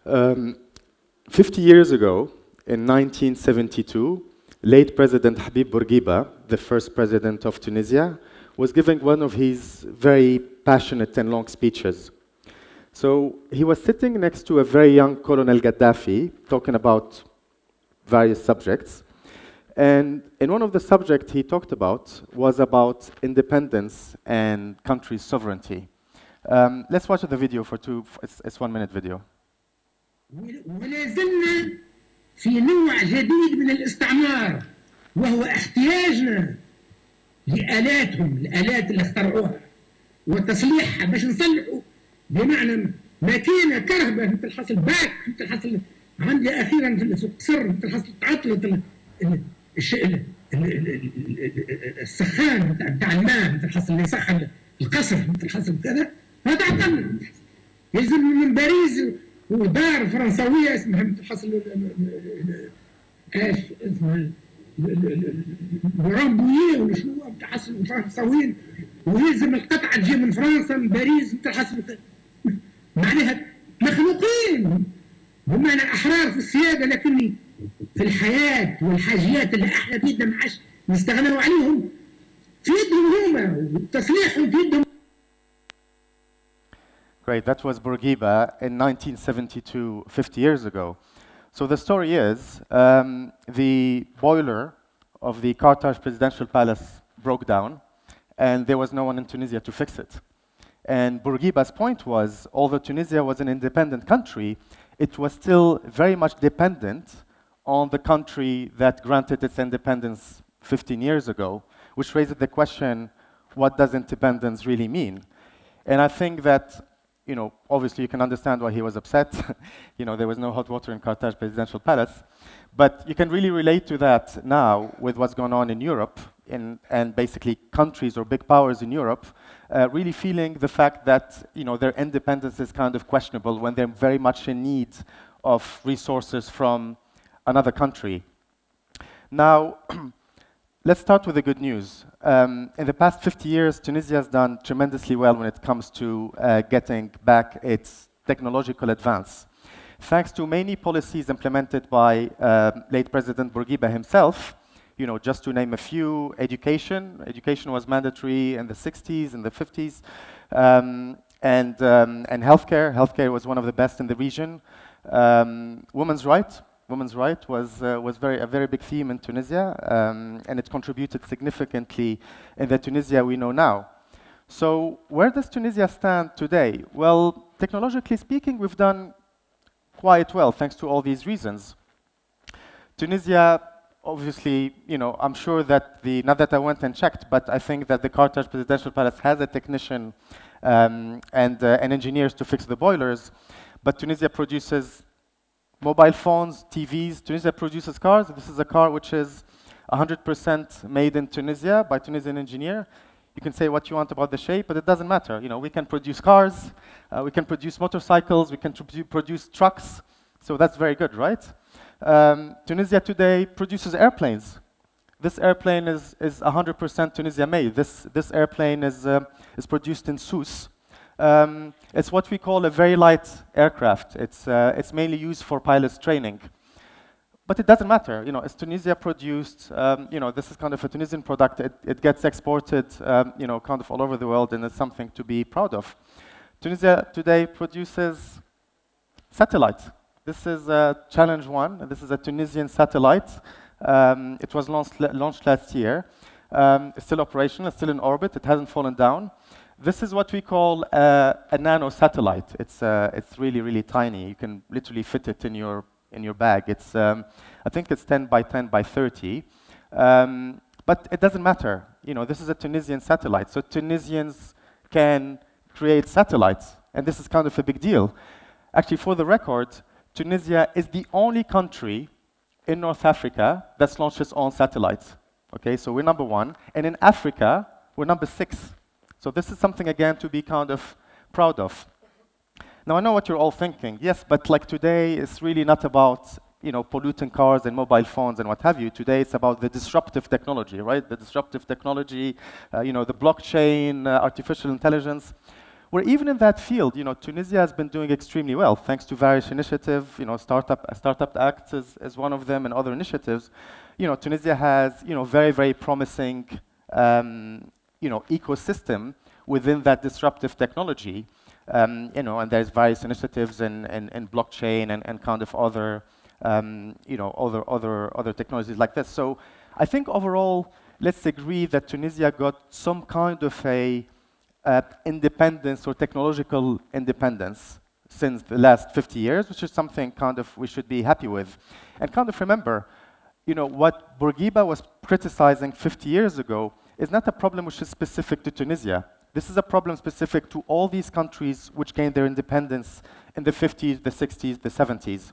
Um, 50 years ago, in 1972, late President Habib Bourguiba, the first president of Tunisia, was giving one of his very passionate and long speeches. So he was sitting next to a very young Colonel Gaddafi, talking about various subjects. And in one of the subjects he talked about was about independence and country sovereignty. Let's watch the video for it's 1 minute video. ولا زلنا في نوع جديد من الاستعمار وهو احتياجنا لآلاتهم، الآلات اللي اخترعوها وتصليحها باش نصلحوا، بمعنى ماكينة كهرباء مثل حصل باك، مثل حصل عندي أخيرا في السوق قصر، مثل حصل تعطلت السخان بتاع الماء، مثل حصل اللي يسخن القصر، مثل حصل كذا، هذا عطلنا. يلزم من باريس ودار فرنسويه اسمها مثل حصل ايش اسمها رامبويه ولا شنو بتاع حصل الفرنساويين، ويلزم القطعه تجي من فرنسا من باريس مثل حصل معناها مخلوقين بمعنى احرار في السياده، لكن في الحياه والحاجيات اللي احنا بيدنا ما عادش نستغنوا عليهم في يدهم هما، وتصليحهم في يدهم. Great, that was Bourguiba in 1972, 50 years ago. So the story is, the boiler of the Carthage presidential palace broke down, and there was no one in Tunisia to fix it. And Bourguiba's point was, although Tunisia was an independent country, it was still very much dependent on the country that granted its independence 15 years ago, which raises the question, what does independence really mean? And I think that, you know, obviously you can understand why he was upset. You know, there was no hot water in Carthage presidential palace. But you can really relate to that now with what's going on in Europe and basically countries or big powers in Europe really feeling the fact that, you know, their independence is kind of questionable when they're very much in need of resources from another country. Now, let's start with the good news. In the past 50 years, Tunisia has done tremendously well when it comes to getting back its technological advance. Thanks to many policies implemented by late President Bourguiba himself, you know, just to name a few, education. Education was mandatory in the 60s and the 50s. And healthcare. Healthcare was one of the best in the region. Women's rights. Women's rights was a very big theme in Tunisia, and it contributed significantly in the Tunisia we know now. So where does Tunisia stand today? Well, technologically speaking, we've done quite well, thanks to all these reasons. Tunisia, obviously, you know, I'm sure that not that I went and checked, but I think that the Carthage Presidential Palace has a technician and engineers to fix the boilers, but Tunisia produces mobile phones, TVs. Tunisia produces cars. This is a car which is 100% made in Tunisia by Tunisian engineer. You can say what you want about the shape, but it doesn't matter. You know, we can produce cars, we can produce motorcycles, we can produce trucks. So that's very good, right? Tunisia today produces airplanes. This airplane is 100% Tunisia made. This airplane is produced in Sousse. It's what we call a very light aircraft. It's mainly used for pilots training. But it doesn't matter, you know, it's Tunisia produced, you know, this is kind of a Tunisian product. It gets exported, you know, kind of all over the world, and it's something to be proud of. Tunisia today produces satellite. This is Challenge 1. This is a Tunisian satellite. It was launched last year. It's still operational, it's still in orbit, it hasn't fallen down. This is what we call a Nano Satellite. It's really, really tiny. You can literally fit it in your bag. It's I think it's 10 by 10 by 30. But it doesn't matter. You know, this is a Tunisian satellite. So Tunisians can create satellites. And this is kind of a big deal. Actually, for the record, Tunisia is the only country in North Africa that's launched its own satellites. Okay, so we're number 1. And in Africa, we're number 6. So this is something, again, to be kind of proud of. Now, I know what you're all thinking. Yes, but like today, it's really not about, you know, polluting cars and mobile phones and what have you. Today, it's about the disruptive technology, right? The disruptive technology, you know, the blockchain, artificial intelligence. where even in that field, Tunisia has been doing extremely well, thanks to various initiatives. Startup Act is one of them, and other initiatives. Tunisia has, very, very promising, ecosystem within that disruptive technology. And there's various initiatives in blockchain and kind of other, other technologies like this. So I think overall, let's agree that Tunisia got some kind of a independence or technological independence since the last 50 years, which is something kind of we should be happy with. And kind of remember, what Bourguiba was criticizing 50 years ago is not a problem which is specific to Tunisia. This is a problem specific to all these countries which gained their independence in the 50s, the 60s, the 70s.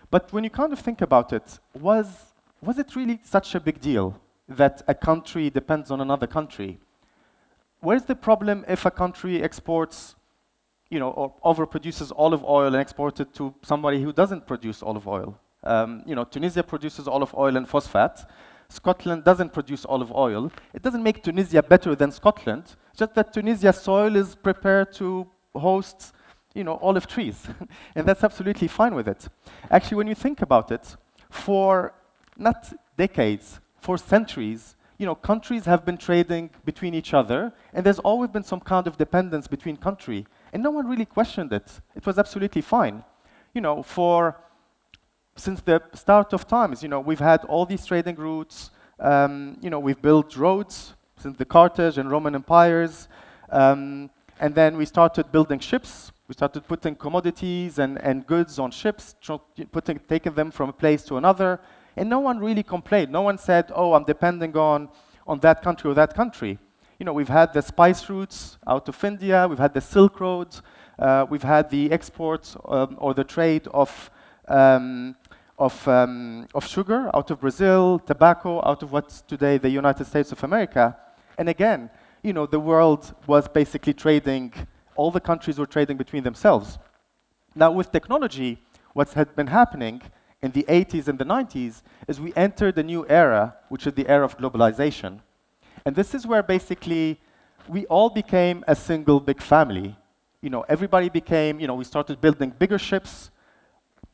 But when you kind of think about it, was it really such a big deal that a country depends on another country? Where's the problem if a country exports, or overproduces olive oil and exports it to somebody who doesn't produce olive oil? Tunisia produces olive oil and phosphate. Scotland doesn't produce olive oil. It doesn't make Tunisia better than Scotland, just that Tunisia's soil is prepared to host, olive trees. And that's absolutely fine with it. Actually, when you think about it, for not decades, for centuries, countries have been trading between each other, and there's always been some kind of dependence between countries, and no one really questioned it. It was absolutely fine. Since the start of times, we've had all these trading routes. We've built roads since the Carthage and Roman empires, and then we started building ships. We started putting commodities and goods on ships, taking them from a place to another. And no one really complained. No one said, oh, I'm depending on that country or that country. We've had the spice routes out of India. We've had the Silk Road. We've had the exports or the trade of sugar out of Brazil, tobacco out of what's today the United States of America. And again, the world was basically trading, all the countries were trading between themselves. Now with technology, what had been happening in the 80s and the 90s is we entered a new era, which is the era of globalization. And this is where basically we all became a single big family. Everybody became, we started building bigger ships,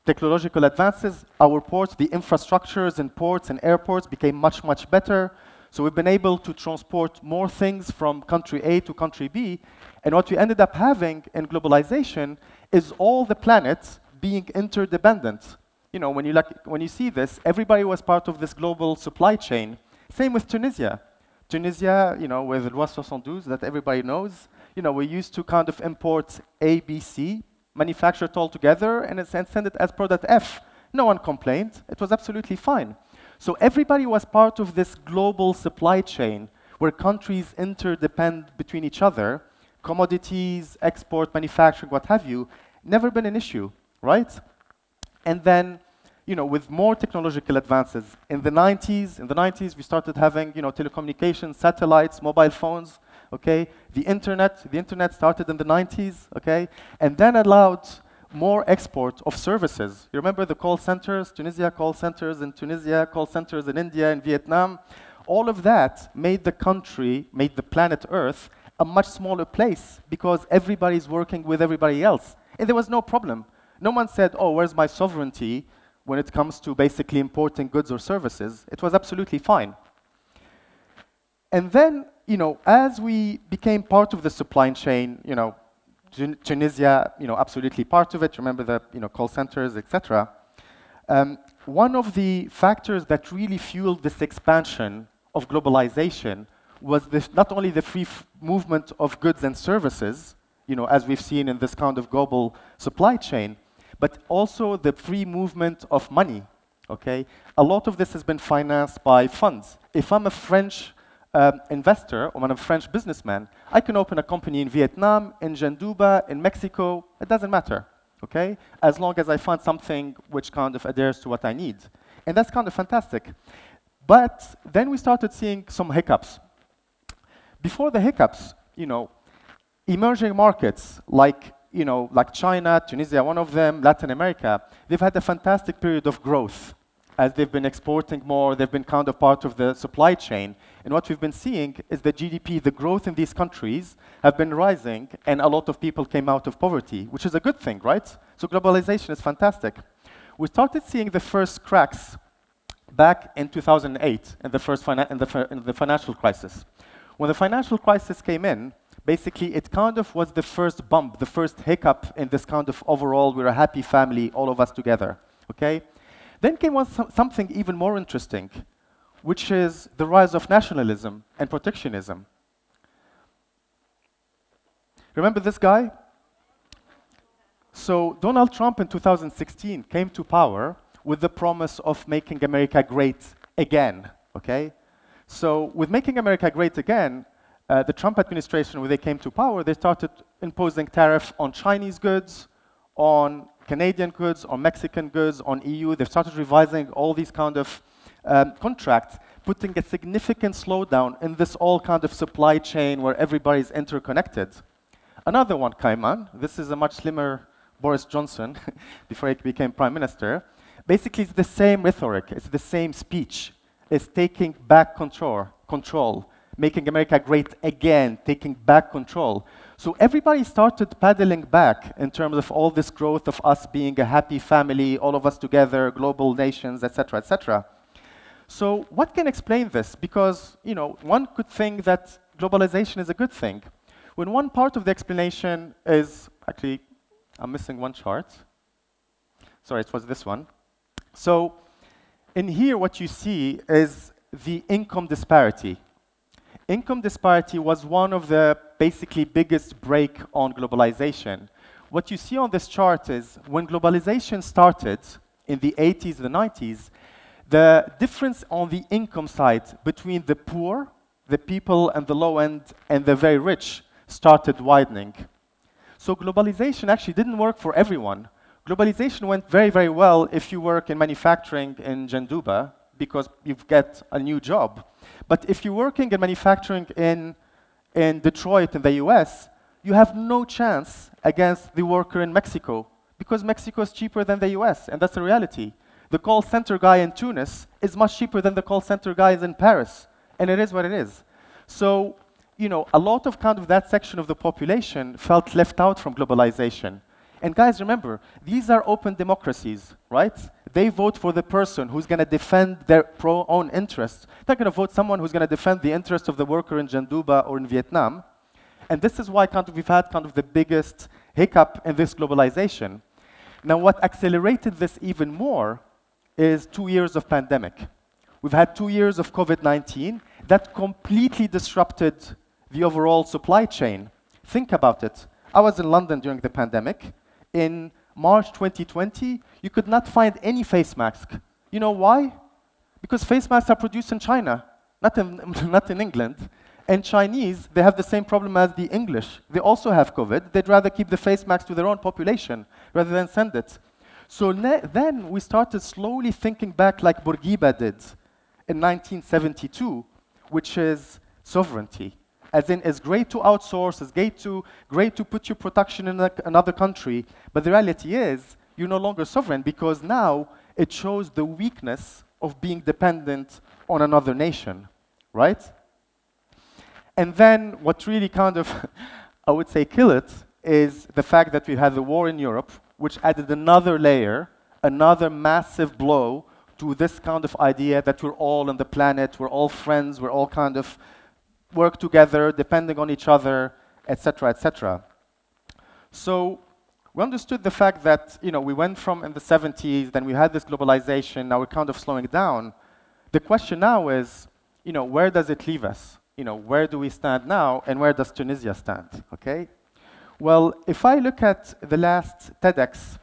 technological advances, our ports, the infrastructures in ports and airports became much, much better. So we've been able to transport more things from country A to country B. And what we ended up having in globalization is all the planets being interdependent. When you see this, everybody was part of this global supply chain. Same with Tunisia. Tunisia, with Loi 72 that everybody knows, we used to kind of import A, B, C, manufacture it all together, and send it as product F. No one complained. It was absolutely fine. So everybody was part of this global supply chain where countries interdepend between each other, commodities, export, manufacturing, what have you, never been an issue, right? And then, with more technological advances, in the 90s, we started having, telecommunications, satellites, mobile phones, okay? The internet started in the 90s, okay? And then allowed more export of services. You remember the call centers, Tunisia call centers in Tunisia, call centers in India and Vietnam. All of that made the country, made the planet Earth, a much smaller place because everybody's working with everybody else. And there was no problem. No one said, oh, where's my sovereignty when it comes to basically importing goods or services? It was absolutely fine. And then, as we became part of the supply chain, Tunisia, absolutely part of it. Remember the, call centers, etc. One of the factors that really fueled this expansion of globalization was not only the free movement of goods and services, as we've seen in this kind of global supply chain, but also the free movement of money, okay? A lot of this has been financed by funds. If I'm a French investor, or I'm a French businessman, I can open a company in Vietnam, in Janduba, in Mexico, it doesn't matter, okay? As long as I find something which kind of adheres to what I need. And that's kind of fantastic. But then we started seeing some hiccups. Before the hiccups, emerging markets like China, Tunisia, one of them, Latin America, they've had a fantastic period of growth. as they've been exporting more, they've been kind of part of the supply chain. And what we've been seeing is the GDP, the growth in these countries have been rising, and a lot of people came out of poverty, which is a good thing, right? So globalization is fantastic. We started seeing the first cracks back in 2008, in the financial crisis. When the financial crisis came in, basically it kind of was the first bump, the first hiccup in this kind of overall, we're a happy family, all of us together, okay? Then came something even more interesting, which is the rise of nationalism and protectionism. Remember this guy? So Donald Trump in 2016 came to power with the promise of making America great again, okay? So with making America great again, the Trump administration, when they came to power, they started imposing tariffs on Chinese goods, on Canadian goods, on Mexican goods, on EU. They've started revising all these kind of contracts, putting a significant slowdown in this all kind of supply chain where everybody's interconnected. Another one came on. This is a much slimmer Boris Johnson before he became prime minister. Basically, it's the same rhetoric. It's the same speech. It's taking back control, making America great again, taking back control. So everybody started paddling back in terms of all this growth of us being a happy family, all of us together, global nations, etc., etc. So what can explain this? Because, you know, one could think that globalization is a good thing. When one part of the explanation is, actually, I'm missing one chart. Sorry, it was this one. So in here, what you see is the income disparity. Income disparity was one of the basically biggest break on globalization. What you see on this chart is when globalization started in the 80s, the 90s, the difference on the income side between the poor, the people and the low end, and the very rich started widening. So globalization actually didn't work for everyone. Globalization went very, very well if you work in manufacturing in Janduba, because you get a new job. But if you're working in manufacturing in Detroit in the US, you have no chance against the worker in Mexico, because Mexico is cheaper than the US, and that's the reality. The call center guy in Tunis is much cheaper than the call center guys in Paris, and it is what it is. So, you know, a lot of kind of that section of the population felt left out from globalization. And guys, remember, these are open democracies, right? They vote for the person who's going to defend their own interests. They're going to vote someone who's going to defend the interests of the worker in Janduba or in Vietnam. And this is why kind of we've had kind of the biggest hiccup in this globalization. Now, what accelerated this even more is 2 years of pandemic. We've had 2 years of COVID-19 that completely disrupted the overall supply chain. Think about it. I was in London during the pandemic. In March 2020, you could not find any face mask. You know why? Because face masks are produced in China, not in England. And Chinese, they have the same problem as the English. They also have COVID. They'd rather keep the face masks to their own population rather than send it. So then we started slowly thinking back like Bourguiba did in 1972, which is sovereignty. As in, it's great to outsource, it's great to put your production in another country, but the reality is, you're no longer sovereign because now it shows the weakness of being dependent on another nation, right? And then what really kind of, I would say, kill it, is the fact that we had the war in Europe, which added another layer, another massive blow to this kind of idea that we're all on the planet, we're all friends, we're all kind of work together, depending on each other, etc., etc. So we understood the fact that, you know, we went from in the 70s, then we had this globalization, now we're kind of slowing down. The question now is, you know, where does it leave us? You know, where do we stand now, and where does Tunisia stand, okay? Well, if I look at the last TEDx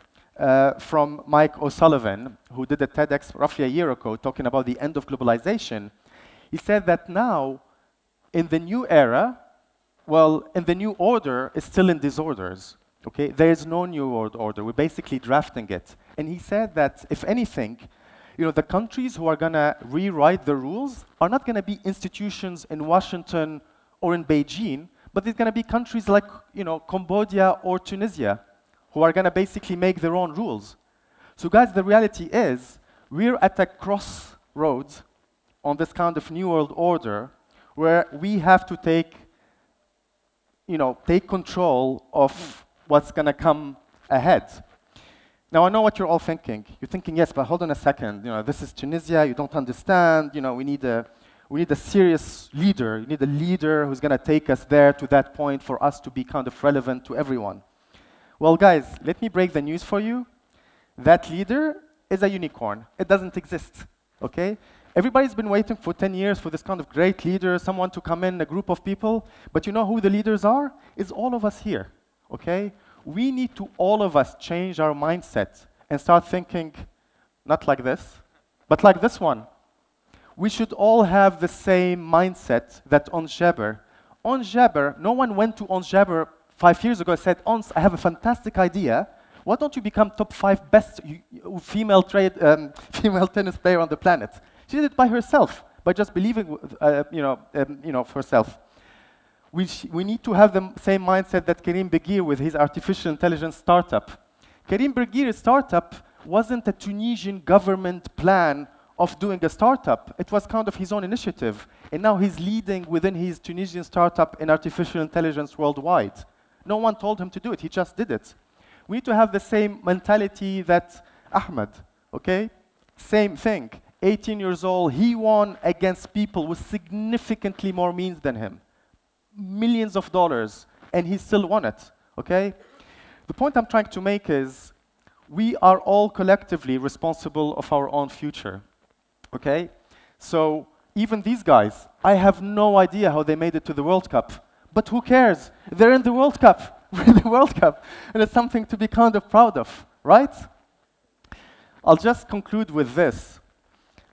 from Mike O'Sullivan, who did a TEDx roughly a year ago talking about the end of globalization, he said that now, in the new era, well, in the new order is still in disorders, okay? There is no new world order. We're basically drafting it. And he said that, if anything, you know, the countries who are going to rewrite the rules are not going to be institutions in Washington or in Beijing, but it's going to be countries like, you know, Cambodia or Tunisia, who are going to basically make their own rules. So guys, the reality is, We're at a crossroads on this kind of new world order where we have to take control of what's going to come ahead. Now, I know what you're all thinking. You're thinking, yes, but hold on a second. This is Tunisia. You don't understand. We need a serious leader. You need a leader who's going to take us there to that point for us to be kind of relevant to everyone. Well, guys, let me break the news for you. That leader is a unicorn. It doesn't exist, okay? Everybody's been waiting for 10 years for this kind of great leader, someone to come in, a group of people. But you know who the leaders are? It's all of us here, okay? We need to, all of us, change our mindset and start thinking not like this, but like this one. We should all have the same mindset that Ons Jabeur. Ons Jabeur, no one went to Ons Jabeur 5 years ago and said, Ons, I have a fantastic idea. Why don't you become top 5 best female tennis player on the planet? She did it by herself, by just believing, for herself. We need to have the same mindset that Karim Begir with his artificial intelligence startup. Karim Begir's startup wasn't a Tunisian government plan of doing a startup. It was kind of his own initiative. And now he's leading within his Tunisian startup in artificial intelligence worldwide. No one told him to do it. He just did it. We need to have the same mentality that Ahmed, okay? Same thing. 18 years old, he won against people with significantly more means than him. Millions of dollars, and he still won it, okay? The point I'm trying to make is we are all collectively responsible of our own future, okay? So even these guys, I have no idea how they made it to the World Cup, but who cares? They're in the World Cup. We're in the World Cup, and it's something to be kind of proud of, right? I'll just conclude with this.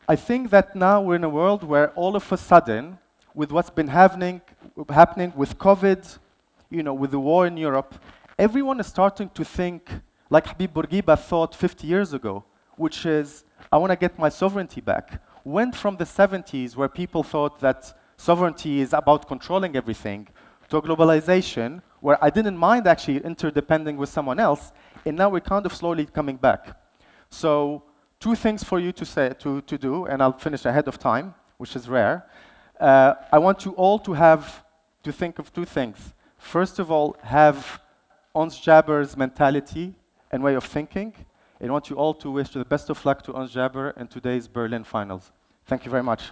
I think that now we're in a world where all of a sudden, with what's been happening with COVID, with the war in Europe, everyone is starting to think like Habib Bourguiba thought 50 years ago, which is, I want to get my sovereignty back. Went from the 70s, where people thought that sovereignty is about controlling everything, to globalization, where I didn't mind actually interdepending with someone else, and now we're kind of slowly coming back. So 2 things for you to do, and I'll finish ahead of time, which is rare. I want you all to think of 2 things. First of all, have Ons Jabeur's mentality and way of thinking. And I want you all to wish the best of luck to Ons Jabeur in today's Berlin finals. Thank you very much.